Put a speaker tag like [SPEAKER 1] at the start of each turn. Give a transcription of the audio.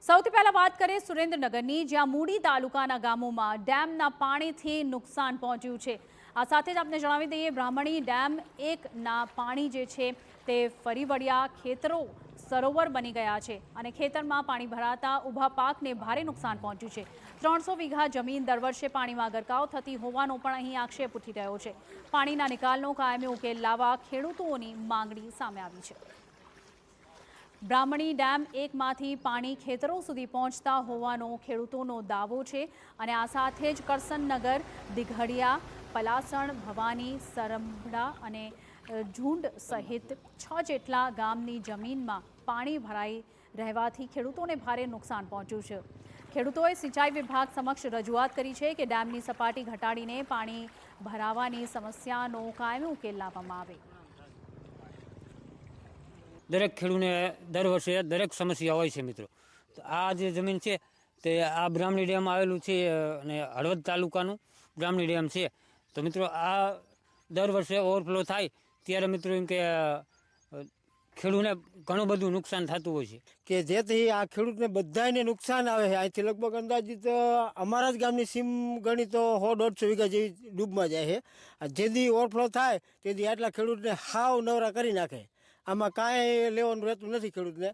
[SPEAKER 1] સૌથી પહેલા વાત કરીએ સુરેન્દ્રનગરની, જ્યાં મૂડી તાલુકાના ગામોમાં ડેમના પાણીથી નુકસાન પહોંચ્યું છે। આ સાથે જ આપને જણાવી દઈએ, બ્રાહ્મણી ડેમ 1ના પાણી જે છે તે ફરી વળ્યા ખેતરો સરોવર બની ગયા છે અને ખેતરમાં પાણી ભરાતા ઊભા પાકને ભારે નુકસાન પહોંચ્યું છે। 300 વીઘા જમીન દર વર્ષે પાણીમાં ગરકાવ થતી હોવાનો પણ અહીં આક્ષેપ ઉઠી રહ્યો છે। પાણીના નિકાલનો કાયમી ઉકેલ લાવવા ખેડૂતોની માંગણી સામે આવી છે। બ્રાહ્મણી ડેમ 1માંથી પાણી ખેતરો સુધી પહોંચતા હોવાનો ખેડૂતોનો દાવો છે અને આ સાથે જ કરસનનગર, દિઘડિયા, પલાસણ, ભવાની, સરંભડા અને ઝુંડ સહિત 6 જેટલા ગામની જમીનમાં પાણી ભરાઈ રહેવાથી ખેડૂતોને ભારે નુકસાન પહોંચ્યું છે। ખેડૂતોએ સિંચાઈ વિભાગ સમક્ષ રજૂઆત કરી છે કે ડેમની સપાટી ઘટાડીને પાણી ભરાવાની સમસ્યાનો કાયમી ઉકેલ લાવવામાં આવે।
[SPEAKER 2] દરેક ખેડૂતને દર વર્ષે દરેક સમસ્યા હોય છે મિત્રો। તો આ જે જમીન છે તે આ બ્રાહ્મણી ડેમ આવેલું છે અને હળવદ તાલુકાનું બ્રાહ્મણી ડેમ છે। તો મિત્રો આ દર વર્ષે ઓવરફ્લો થાય ત્યારે મિત્રો એમ કે ખેડૂતને ઘણું બધું નુકસાન થતું હોય છે
[SPEAKER 3] કે જેથી આ ખેડૂતને બધાને નુકસાન આવે છે। અહીંથી લગભગ અંદાજિત અમારા જ ગામની સીમ ગણી તો 100-150 વીઘા જેવી ડૂબમાં જાય છે। જેથી ઓવરફ્લો થાય તેથી આટલા ખેડૂતને હાવ નવરા કરી નાખે। આમાં કાંઈ લેવાનું રહેતું નથી ખેડૂતને।